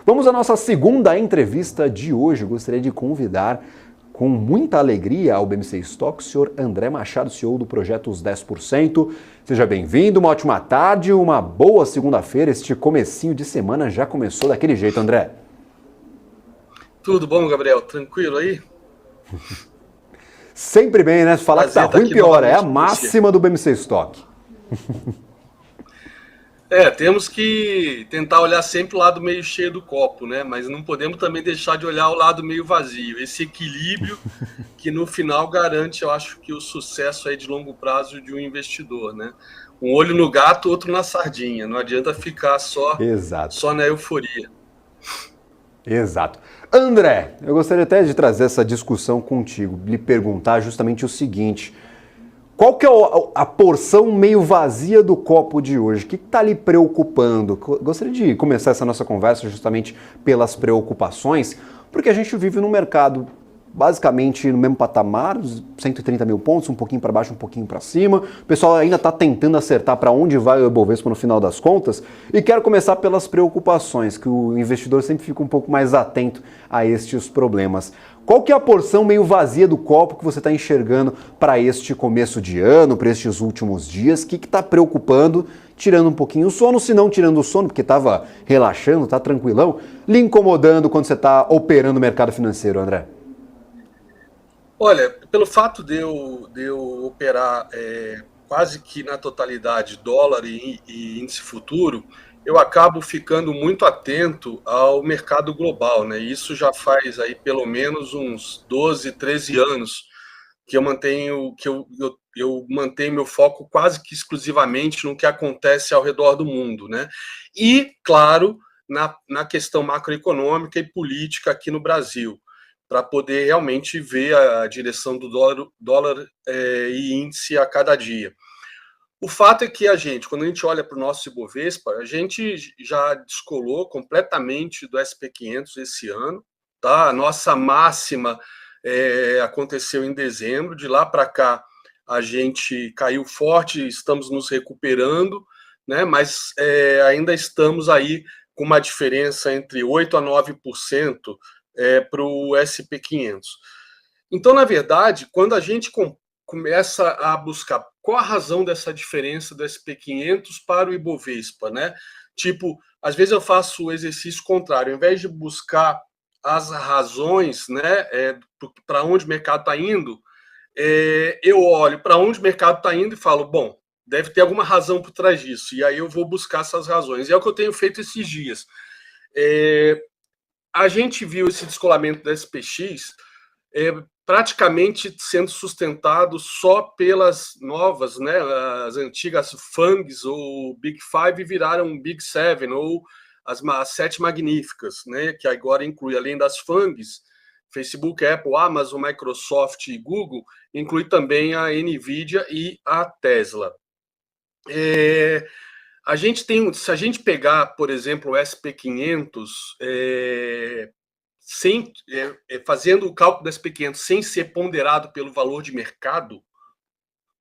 Vamos à nossa segunda entrevista de hoje. Eu gostaria de convidar com muita alegria ao BMC Stock o senhor André Machado, CEO do projeto Os 10%. Seja bem-vindo, uma ótima tarde, uma boa segunda-feira. Este comecinho de semana já começou daquele jeito, André. Tudo bom, Gabriel? Tranquilo aí? Sempre bem, né? Falar que tá ruim, pior. É a máxima do BMC Stock. Temos que tentar olhar sempre o lado meio cheio do copo, né? Mas não podemos também deixar de olhar o lado meio vazio. Esse equilíbrio que no final garante, eu acho, que o sucesso aí de longo prazo de um investidor, né? Um olho no gato, outro na sardinha. Não adianta ficar só na euforia. Exato. André, eu gostaria até de trazer essa discussão contigo, lhe perguntar justamente o seguinte: qual que é a porção meio vazia do copo de hoje? O que está lhe preocupando? Gostaria de começar essa nossa conversa justamente pelas preocupações, porque a gente vive num mercado basicamente no mesmo patamar, 130 mil pontos, um pouquinho para baixo, um pouquinho para cima. O pessoal ainda está tentando acertar para onde vai o Ibovespa no final das contas. E quero começar pelas preocupações, que o investidor sempre fica um pouco mais atento a estes problemas. Qual que é a porção meio vazia do copo que você está enxergando para este começo de ano, para estes últimos dias? O que está preocupando, tirando um pouquinho o sono, se não tirando o sono, porque estava relaxando, está tranquilão, lhe incomodando quando você está operando o mercado financeiro, André? Olha, pelo fato de eu operar quase que na totalidade dólar e índice futuro, eu acabo ficando muito atento ao mercado global, né? Isso já faz aí pelo menos uns 12, 13 anos que eu mantenho meu foco quase que exclusivamente no que acontece ao redor do mundo, né? E, claro, na questão macroeconômica e política aqui no Brasil, para poder realmente ver a direção do dólar e índice a cada dia. O fato é que quando a gente olha para o nosso Ibovespa, a gente já descolou completamente do SP500 esse ano, tá? A nossa máxima aconteceu em dezembro, de lá para cá a gente caiu forte, estamos nos recuperando, né? Mas ainda estamos aí com uma diferença entre 8% a 9% para o SP500. Então, na verdade, quando a gente começa a buscar qual a razão dessa diferença do SP500 para o Ibovespa, né? Tipo, às vezes eu faço o exercício contrário, ao invés de buscar as razões, né, para onde o mercado está indo, eu olho para onde o mercado está indo e falo, bom, deve ter alguma razão por trás disso, e aí eu vou buscar essas razões. E é o que eu tenho feito esses dias. A gente viu esse descolamento da SPX praticamente sendo sustentado só pelas novas, né, as antigas FANGs ou Big Five viraram Big Seven ou as sete magníficas, né, que agora inclui, além das FANGs, Facebook, Apple, Amazon, Microsoft e Google, inclui também a Nvidia e a Tesla. Se a gente pegar, por exemplo, o SP500, fazendo o cálculo do SP500 sem ser ponderado pelo valor de mercado,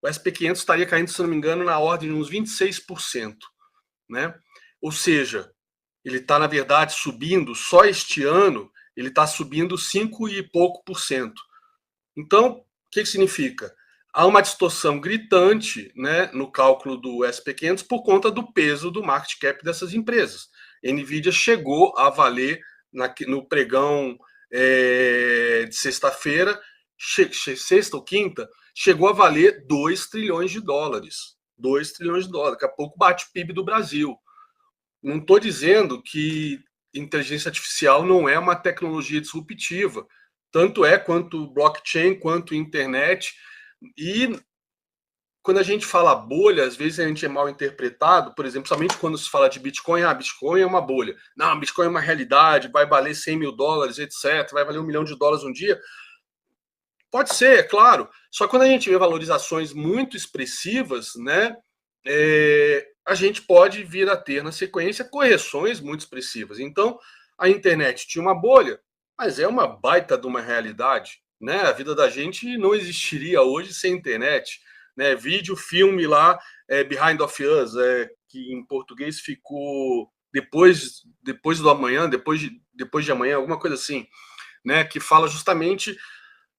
o SP500 estaria caindo, se não me engano, na ordem de uns 26%. Né? Ou seja, ele está, na verdade, subindo, só este ano, ele está subindo 5 e pouco por cento. Então, o que significa? Há uma distorção gritante, né, no cálculo do SP500 por conta do peso do market cap dessas empresas. A Nvidia chegou a valer no pregão de sexta-feira, sexta ou quinta, chegou a valer 2 trilhões de dólares. 2 trilhões de dólares. Daqui a pouco bate o PIB do Brasil. Não estou dizendo que inteligência artificial não é uma tecnologia disruptiva. Tanto quanto blockchain, quanto internet. E quando a gente fala bolha, às vezes a gente é mal interpretado, por exemplo, somente quando se fala de Bitcoin, Bitcoin é uma bolha. Não, Bitcoin é uma realidade, vai valer 100 mil dólares, etc., vai valer $1 milhão um dia. Pode ser, é claro. Só que quando a gente vê valorizações muito expressivas, né, a gente pode vir a ter, na sequência, correções muito expressivas. Então, a internet tinha uma bolha, mas é uma baita de uma realidade. Né? A vida da gente não existiria hoje sem internet. Né? Vídeo, filme lá, Behind of Us, que em português ficou depois do amanhã, depois de amanhã, alguma coisa assim, né, que fala justamente,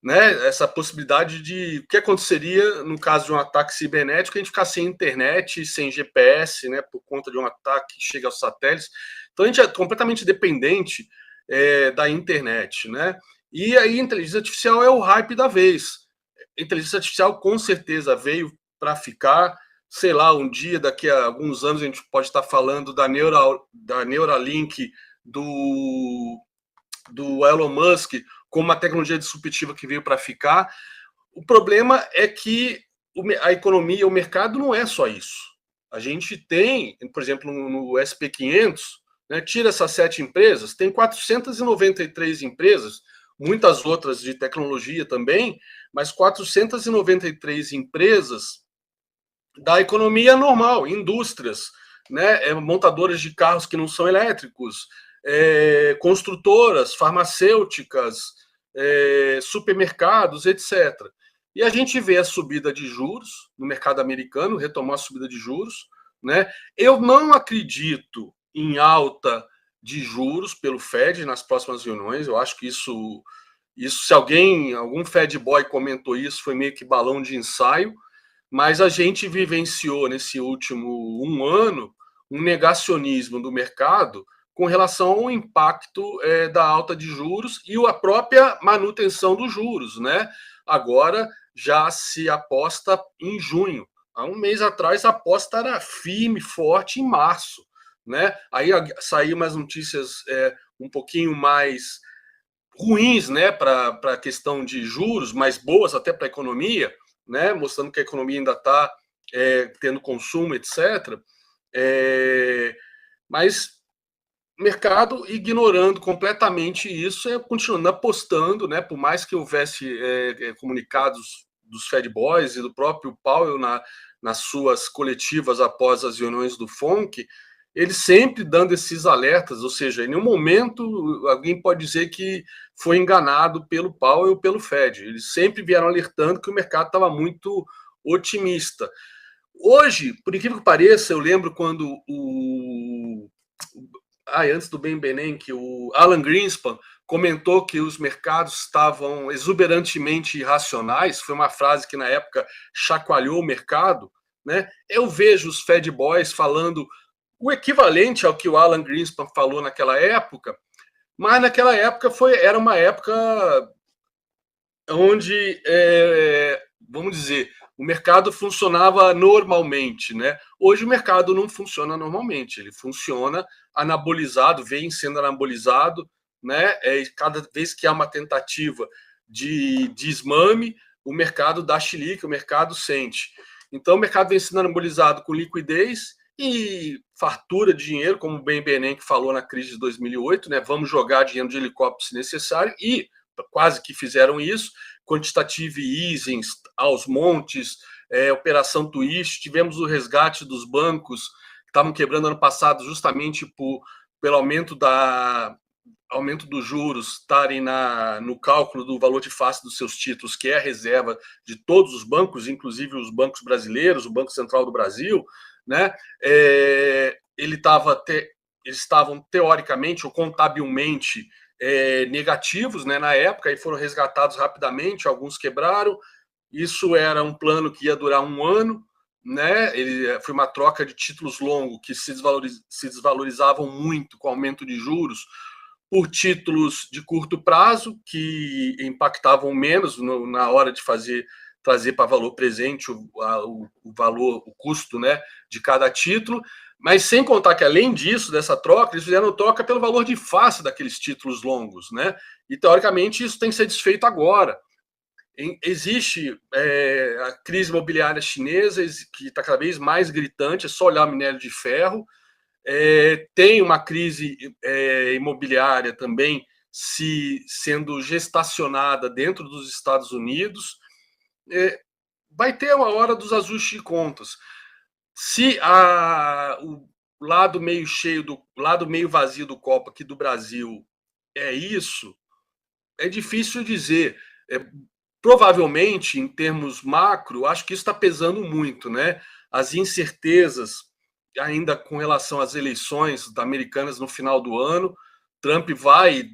né, essa possibilidade de o que aconteceria no caso de um ataque cibernético, a gente ficar sem internet, sem GPS, né, por conta de um ataque que chega aos satélites. Então a gente é completamente dependente da internet, né? E aí a inteligência artificial é o hype da vez. A inteligência artificial com certeza veio para ficar. Sei lá, um dia, daqui a alguns anos, a gente pode estar falando da Neuralink, do Elon Musk, como uma tecnologia disruptiva que veio para ficar. O problema é que a economia, o mercado não é só isso. A gente tem, por exemplo, no SP500, né, tira essas 7 empresas, tem 493 empresas, muitas outras de tecnologia também, mas 493 empresas da economia normal, indústrias, né, montadoras de carros que não são elétricos, construtoras, farmacêuticas, supermercados, etc. E a gente vê a subida de juros no mercado americano, retomou a subida de juros, né? Eu não acredito em alta de juros pelo Fed nas próximas reuniões. Eu acho que isso se algum Fed boy comentou isso, foi meio que balão de ensaio, mas a gente vivenciou nesse último um ano um negacionismo do mercado com relação ao impacto da alta de juros e a própria manutenção dos juros, né? Agora já se aposta em junho. Há um mês atrás a aposta era firme, forte em março, né? Aí saíram umas notícias um pouquinho mais ruins, né, para a questão de juros, mas boas até para a economia, né, mostrando que a economia ainda está tendo consumo, etc. Mas o mercado ignorando completamente isso, continuando apostando, né, por mais que houvesse comunicados dos Fed Boys e do próprio Powell nas suas coletivas após as reuniões do FONC, ele sempre dando esses alertas, ou seja, em nenhum momento alguém pode dizer que foi enganado pelo Powell ou pelo Fed. Eles sempre vieram alertando que o mercado estava muito otimista. Hoje, por incrível que pareça, eu lembro quando antes do Ben Bernanke, o Alan Greenspan comentou que os mercados estavam exuberantemente irracionais. Foi uma frase que na época chacoalhou o mercado, né? Eu vejo os Fed Boys falando o equivalente ao que o Alan Greenspan falou naquela época, mas naquela época era uma época onde, vamos dizer, o mercado funcionava normalmente, né? Hoje o mercado não funciona normalmente, ele funciona anabolizado, vem sendo anabolizado, né? Cada vez que há uma tentativa de desmame, o mercado dá chilique, o mercado sente. Então o mercado vem sendo anabolizado com liquidez e fartura de dinheiro, como o Ben Bernanke falou na crise de 2008, né? Vamos jogar dinheiro de helicóptero se necessário, e quase que fizeram isso, quantitative easing aos montes, operação twist, tivemos o resgate dos bancos que estavam quebrando ano passado justamente pelo aumento dos juros estarem no cálculo do valor de face dos seus títulos, que é a reserva de todos os bancos, inclusive os bancos brasileiros, o Banco Central do Brasil, né? Eles estavam teoricamente ou contabilmente negativos, né, na época, e foram resgatados rapidamente, alguns quebraram. Isso era um plano que ia durar um ano, né? Foi uma troca de títulos longos que se desvalorizavam muito com o aumento de juros por títulos de curto prazo que impactavam menos na hora de trazer para valor presente o valor, o custo, né, de cada título. Mas sem contar que, além disso, dessa troca, eles fizeram troca pelo valor de face daqueles títulos longos, né? E, teoricamente, isso tem que ser desfeito agora. Existe a crise imobiliária chinesa, que está cada vez mais gritante, é só olhar o minério de ferro. Tem uma crise imobiliária também sendo gestacionada dentro dos Estados Unidos. Vai ter uma hora dos ajustes de contas. Se o lado meio cheio, lado meio vazio do copo aqui do Brasil é isso, é difícil dizer. Provavelmente, em termos macro, acho que isso está pesando muito, né? As incertezas ainda com relação às eleições americanas no final do ano. Trump vai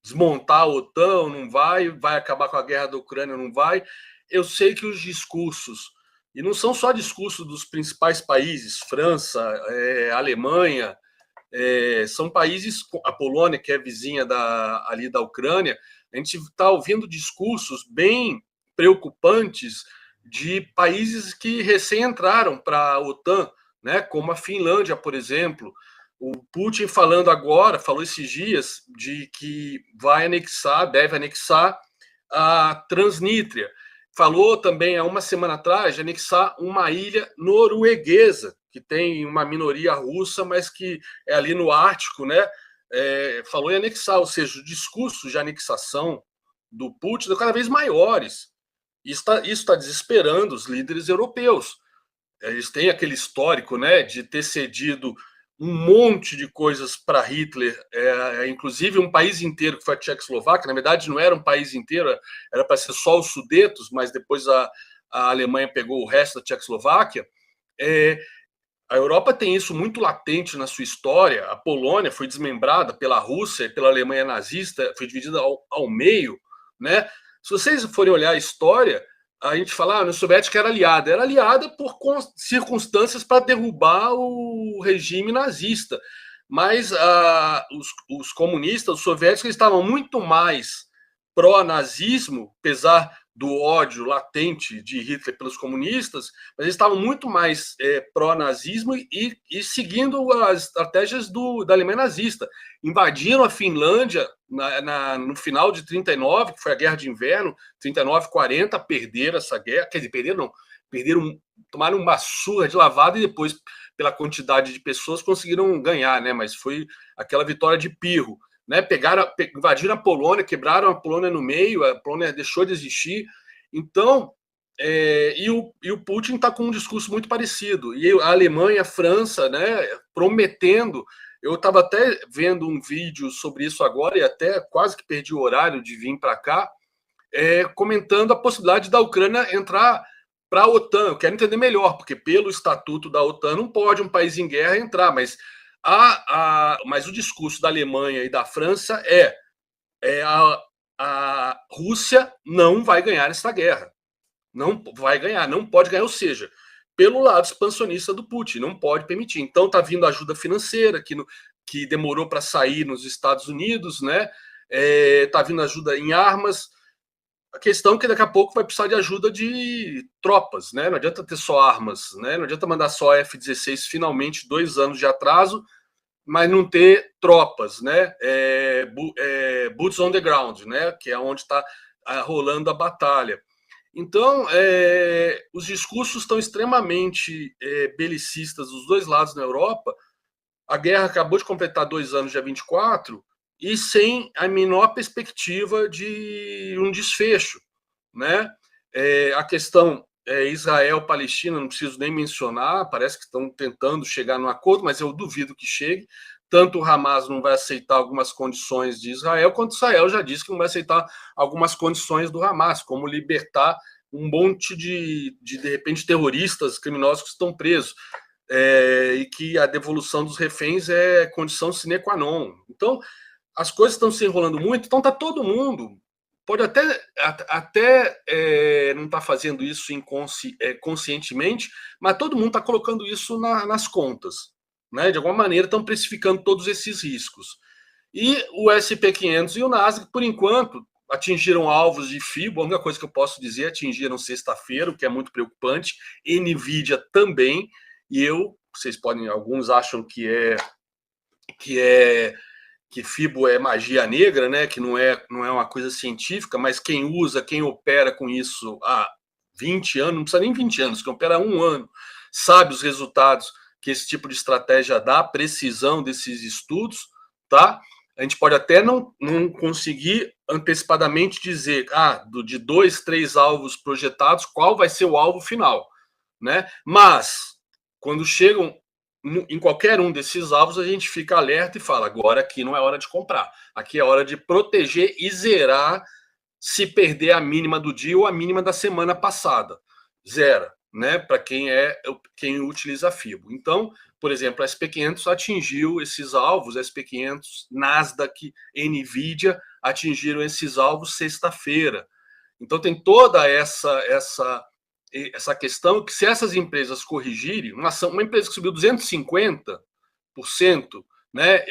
desmontar a OTAN, não vai acabar com a guerra da Ucrânia, não vai. Eu sei que os discursos, e não são só discursos dos principais países, França, Alemanha, são países, a Polônia, que é vizinha ali da Ucrânia, a gente está ouvindo discursos bem preocupantes de países que recém entraram para a OTAN, né, como a Finlândia, por exemplo. O Putin falou esses dias de que deve anexar a Transnistria. Falou também há uma semana atrás de anexar uma ilha norueguesa, que tem uma minoria russa, mas que é ali no Ártico, né? Falou em anexar, ou seja, os discursos de anexação do Putin são cada vez maiores. Isso está desesperando os líderes europeus. Eles têm aquele histórico, né, de ter cedido um monte de coisas para Hitler, inclusive um país inteiro, que foi a Tchecoslováquia. Na verdade, não era um país inteiro, era para ser só os Sudetos, mas depois a Alemanha pegou o resto da Tchecoslováquia. A Europa tem isso muito latente na sua história. A Polônia foi desmembrada pela Rússia e pela Alemanha nazista, foi dividida ao meio, né? Se vocês forem olhar a história, a gente fala, a União Soviética era aliada por circunstâncias para derrubar o regime nazista. Mas os comunistas, os soviéticos, estavam muito mais pró-nazismo, apesar do ódio latente de Hitler pelos comunistas, mas eles estavam muito mais pró-nazismo e seguindo as estratégias da Alemanha nazista. Invadiram a Finlândia no final de 39, que foi a Guerra de Inverno, 39-40, perderam essa guerra, quer dizer, tomaram uma surra de lavada e depois, pela quantidade de pessoas, conseguiram ganhar, né? Mas foi aquela vitória de pirro. Né, invadiram a Polônia, quebraram a Polônia no meio, a Polônia deixou de existir. Então, e o Putin está com um discurso muito parecido. E a Alemanha, a França, né, prometendo. Eu estava até vendo um vídeo sobre isso agora e até quase que perdi o horário de vir para cá, comentando a possibilidade da Ucrânia entrar para a OTAN. Eu quero entender melhor, porque pelo estatuto da OTAN não pode um país em guerra entrar, mas mas o discurso da Alemanha e da França a Rússia não vai ganhar essa guerra. Não vai ganhar, não pode ganhar, ou seja, pelo lado expansionista do Putin, não pode permitir. Então está vindo ajuda financeira, que demorou para sair nos Estados Unidos, né? Está vindo ajuda em armas. A questão é que daqui a pouco vai precisar de ajuda de tropas, né? Não adianta ter só armas, né? Não adianta mandar só F-16, finalmente 2 anos de atraso, mas não ter tropas, né? Boots on the ground, né? Que é onde está rolando a batalha. Então, os discursos estão extremamente belicistas dos dois lados na Europa. A guerra acabou de completar 2 anos, dia 24, e sem a menor perspectiva de um desfecho, né? A questão Israel-Palestina, não preciso nem mencionar, parece que estão tentando chegar num acordo, mas eu duvido que chegue. Tanto o Hamas não vai aceitar algumas condições de Israel, quanto Israel já disse que não vai aceitar algumas condições do Hamas, como libertar um monte de repente, terroristas, criminosos que estão presos. E que a devolução dos reféns é condição sine qua non. Então, as coisas estão se enrolando muito, então está todo mundo, pode até não estar fazendo isso conscientemente, mas todo mundo está colocando isso nas contas. Né? De alguma maneira estão precificando todos esses riscos. E o SP500 e o Nasdaq, por enquanto, atingiram alvos de FIBO. A única coisa que eu posso dizer, atingiram sexta-feira, o que é muito preocupante. Nvidia também. E vocês podem, alguns acham que FIBO é magia negra, né? Que não é uma coisa científica, mas quem usa, quem opera com isso há 20 anos, não precisa nem 20 anos, quem opera há 1 ano, sabe os resultados que esse tipo de estratégia dá, a precisão desses estudos, tá? A gente pode até não conseguir antecipadamente dizer, de 2, 3 alvos projetados, qual vai ser o alvo final, né? Mas, quando chegam em qualquer um desses alvos, a gente fica alerta e fala, agora aqui não é hora de comprar, aqui é hora de proteger e zerar se perder a mínima do dia ou a mínima da semana passada. Zera. né, para quem utiliza a FIBO. Então, por exemplo, a SP500 atingiu esses alvos, a SP500, Nasdaq, Nvidia atingiram esses alvos sexta-feira. Então tem toda essa questão que se essas empresas corrigirem, uma empresa que subiu 250%, né,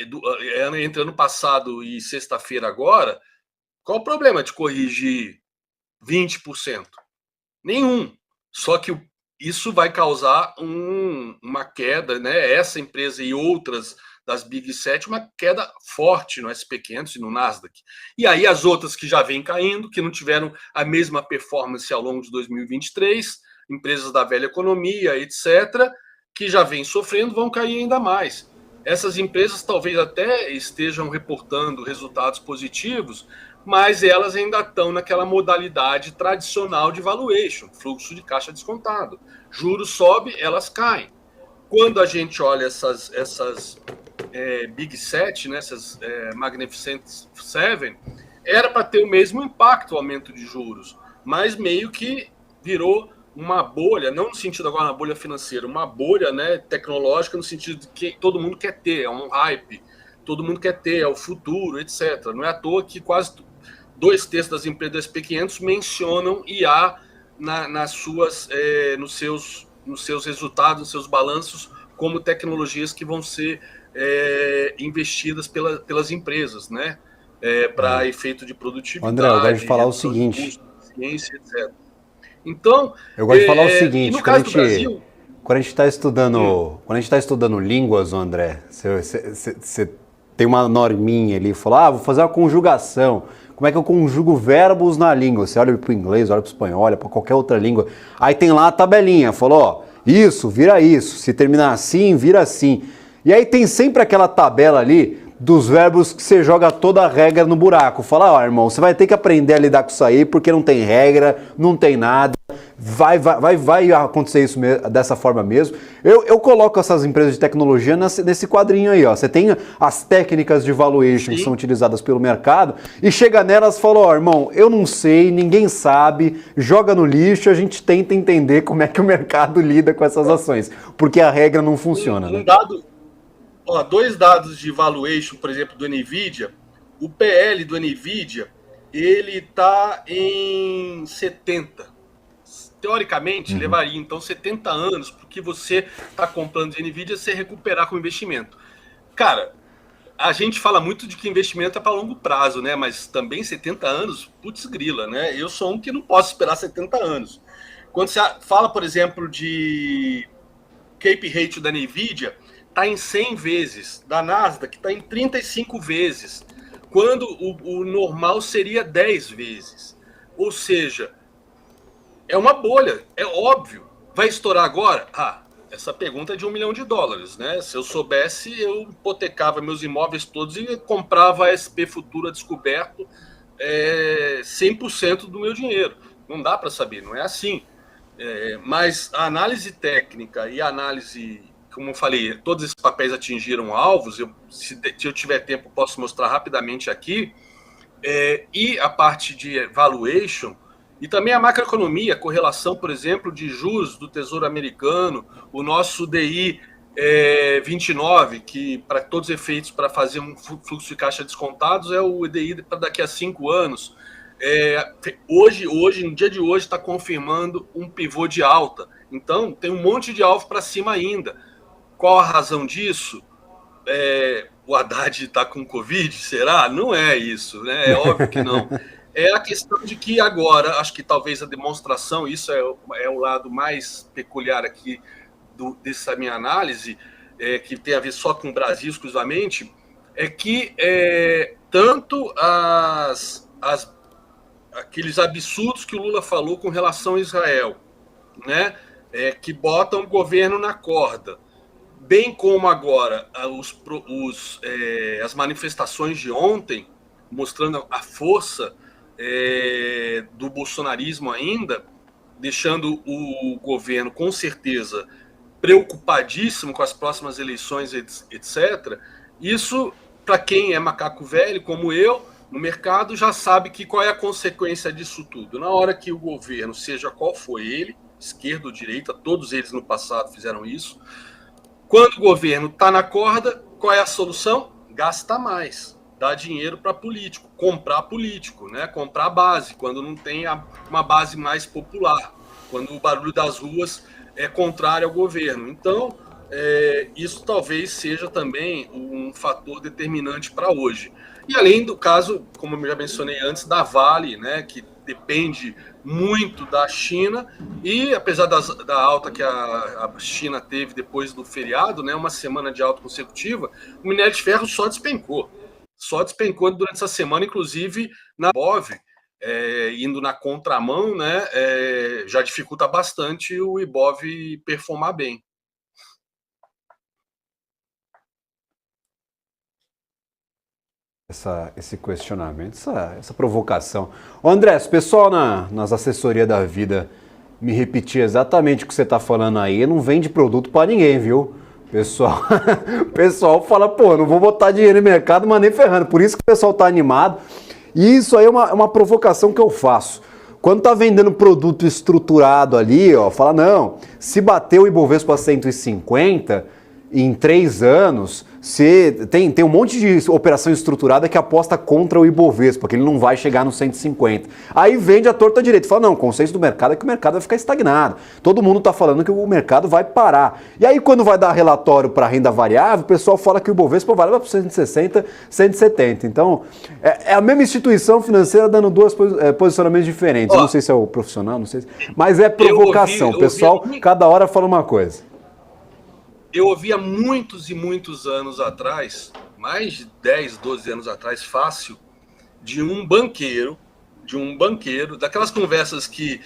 entre ano passado e sexta-feira agora, qual o problema de corrigir 20%? Nenhum. Só que isso vai causar uma queda, né? Essa empresa e outras das Big 7, uma queda forte no SP500 e no Nasdaq. E aí as outras que já vêm caindo, que não tiveram a mesma performance ao longo de 2023, empresas da velha economia, etc., que já vêm sofrendo, vão cair ainda mais. Essas empresas talvez até estejam reportando resultados positivos, mas elas ainda estão naquela modalidade tradicional de valuation, fluxo de caixa descontado. Juros sobe, elas caem. Quando a gente olha essas Big 7, né, essas Magnificent Seven, era para ter o mesmo impacto o aumento de juros, mas meio que virou uma bolha, não no sentido agora uma bolha financeira, uma bolha, né, tecnológica, no sentido de que todo mundo quer ter, é um hype, todo mundo quer ter, é o futuro, etc. Não é à toa que quase 2/3 das empresas do SP500 mencionam IA nos seus resultados, nos seus balanços, como tecnologias que vão ser investidas pelas empresas, né? Para efeito de produtividade. André, eu gosto de falar o seguinte. Ciência, etc. Então, eu gosto de falar o seguinte, no caso do Brasil, quando a gente está estudando línguas, André, você tem uma norminha ali, fala, vou fazer uma conjugação. Como é que eu conjugo verbos na língua? Você olha para o inglês, olha para o espanhol, olha para qualquer outra língua. Aí tem lá a tabelinha, falou, isso, vira isso. Se terminar assim, vira assim. E aí tem sempre aquela tabela ali dos verbos que você joga toda a regra no buraco. Fala, irmão, você vai ter que aprender a lidar com isso aí, porque não tem regra, não tem nada. Vai acontecer isso dessa forma mesmo. Eu coloco essas empresas de tecnologia nesse quadrinho aí, ó. Você tem as técnicas de valuation que são utilizadas pelo mercado e chega nelas e fala, irmão, eu não sei, ninguém sabe, joga no lixo, a gente tenta entender como é que o mercado lida com essas ações, porque a regra não funciona, né? Dois dados de valuation, por exemplo, do Nvidia, o PL do Nvidia, ele está em 70. Teoricamente, levaria, então, 70 anos porque você está comprando de Nvidia você recuperar com investimento. Cara, a gente fala muito de que investimento é para longo prazo, né? Mas também 70 anos, putz grila, né? Eu sou um que não posso esperar 70 anos. Quando você fala, por exemplo, de Cape Ratio da Nvidia, está em 100 vezes. Da Nasdaq está em 35 vezes. Quando o normal seria 10 vezes. Ou seja, é uma bolha, é óbvio. Vai estourar agora? Essa pergunta é de $1 milhão, né? Se eu soubesse, eu hipotecava meus imóveis todos e comprava a SP Futura Descoberto 100% do meu dinheiro. Não dá para saber, não é assim. Mas a análise técnica e a análise, como eu falei, todos esses papéis atingiram alvos. Se eu tiver tempo, posso mostrar rapidamente aqui. E a parte de valuation e também a macroeconomia, a correlação, por exemplo, de juros do Tesouro Americano, o nosso DI 29, que para todos os efeitos, para fazer um fluxo de caixa descontados, é o DI para daqui a 5 anos. Hoje, no dia de hoje, está confirmando um pivô de alta. Então, tem um monte de alvo para cima ainda. Qual a razão disso? O Haddad está com Covid? Será? Não é isso, né? É óbvio que não. É a questão de que agora, acho que talvez a demonstração, isso é o lado mais peculiar aqui dessa minha análise, que tem a ver só com o Brasil exclusivamente, é que tanto aqueles absurdos que o Lula falou com relação a Israel, né, que botam o governo na corda, bem como agora as manifestações de ontem, mostrando a força do bolsonarismo ainda, deixando o governo, com certeza, preocupadíssimo com as próximas eleições, etc. Isso, para quem é macaco velho, como eu, no mercado, já sabe qual é a consequência disso tudo. Na hora que o governo, seja qual for ele, esquerda ou direita, todos eles no passado fizeram isso. Quando o governo está na corda, qual é a solução? Gasta mais, dá dinheiro para político, comprar político, né? Comprar base, quando não tem uma base mais popular, quando o barulho das ruas é contrário ao governo. Então, isso talvez seja também um fator determinante para hoje. E além do caso, como eu já mencionei antes, da Vale, né, que depende muito da China, e apesar da alta que a China teve depois do feriado, né, uma semana de alta consecutiva, o minério de ferro só despencou durante essa semana, inclusive na Ibov, indo na contramão, né, já dificulta bastante o Ibov performar bem. Esse questionamento, essa provocação. Ô André, se o pessoal nas assessorias da vida me repetir exatamente o que você está falando aí, não vende produto para ninguém, viu? O pessoal fala, pô, não vou botar dinheiro no mercado, mas nem ferrando. Por isso que o pessoal tá animado. E isso aí é uma provocação que eu faço. Quando tá vendendo produto estruturado ali, ó, fala, não, se bater o Ibovespa 150 em 3 anos, tem um monte de operação estruturada que aposta contra o Ibovespa, que ele não vai chegar no 150. Aí vende a torta direita. Fala, não, o consenso do mercado é que o mercado vai ficar estagnado. Todo mundo está falando que o mercado vai parar. E aí quando vai dar relatório para renda variável, o pessoal fala que o Ibovespa vai para 160, 170. Então, é a mesma instituição financeira dando dois posicionamentos diferentes. Eu não sei se é o profissional, não sei. Mas é provocação. O pessoal, cada hora fala uma coisa. Eu ouvi há muitos e muitos anos atrás, mais de 10, 12 anos atrás, fácil, de um banqueiro, daquelas conversas que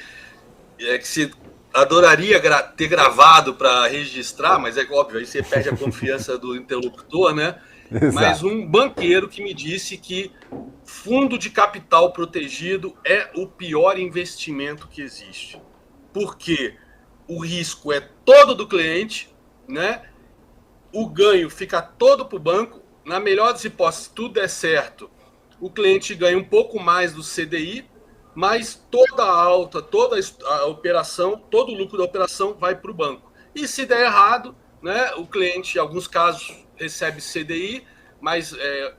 você adoraria ter gravado para registrar, mas é óbvio, aí você perde a confiança do interlocutor, né? Exato. Mas um banqueiro que me disse que fundo de capital protegido é o pior investimento que existe. Porque o risco é todo do cliente, né? O ganho fica todo para o banco. Na melhor das hipóteses, tudo é certo, o cliente ganha um pouco mais do CDI, mas toda a alta, toda a operação, todo o lucro da operação vai para o banco. E se der errado, né, o cliente, em alguns casos, recebe CDI, mas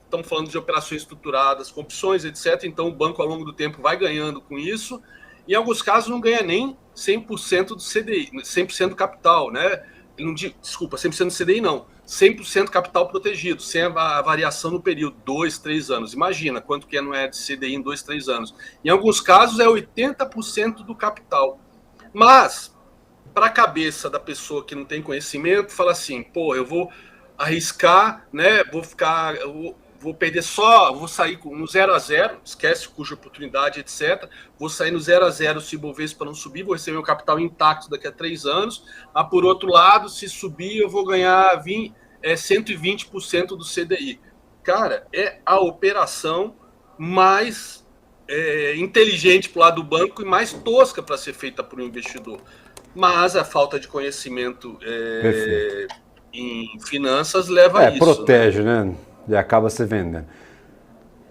estamos falando de operações estruturadas, com opções, etc. Então, o banco, ao longo do tempo, vai ganhando com isso. E, em alguns casos, não ganha nem 100% do CDI, 100% do capital, né? Desculpa, 100% do CDI não, 100% capital protegido, sem a variação no período, 2, 3 anos. Imagina quanto que não é de CDI em 2, 3 anos. Em alguns casos é 80% do capital. Mas, para a cabeça da pessoa que não tem conhecimento, fala assim, pô, eu vou arriscar, né, vou perder vou sair no 0 a 0, esquece cuja oportunidade, etc. Vou sair no 0 a 0 se o Ibovespa não subir, vou receber meu capital intacto daqui a 3 anos. Mas, por outro lado, se subir, eu vou ganhar 120% do CDI. Cara, é a operação mais inteligente para o lado do banco e mais tosca para ser feita por um investidor. Mas a falta de conhecimento em finanças leva a isso. Protege, né? E acaba se vendendo.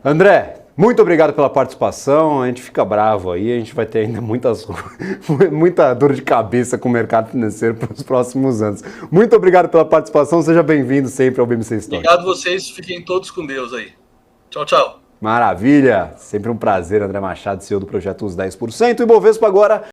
André, muito obrigado pela participação. A gente fica bravo aí, a gente vai ter ainda muita dor de cabeça com o mercado financeiro para os próximos anos. Muito obrigado pela participação, seja bem-vindo sempre ao BMC Stock. Obrigado vocês, fiquem todos com Deus aí. Tchau, tchau. Maravilha, sempre um prazer, André Machado, CEO do projeto Os 10%. E Ibovespa agora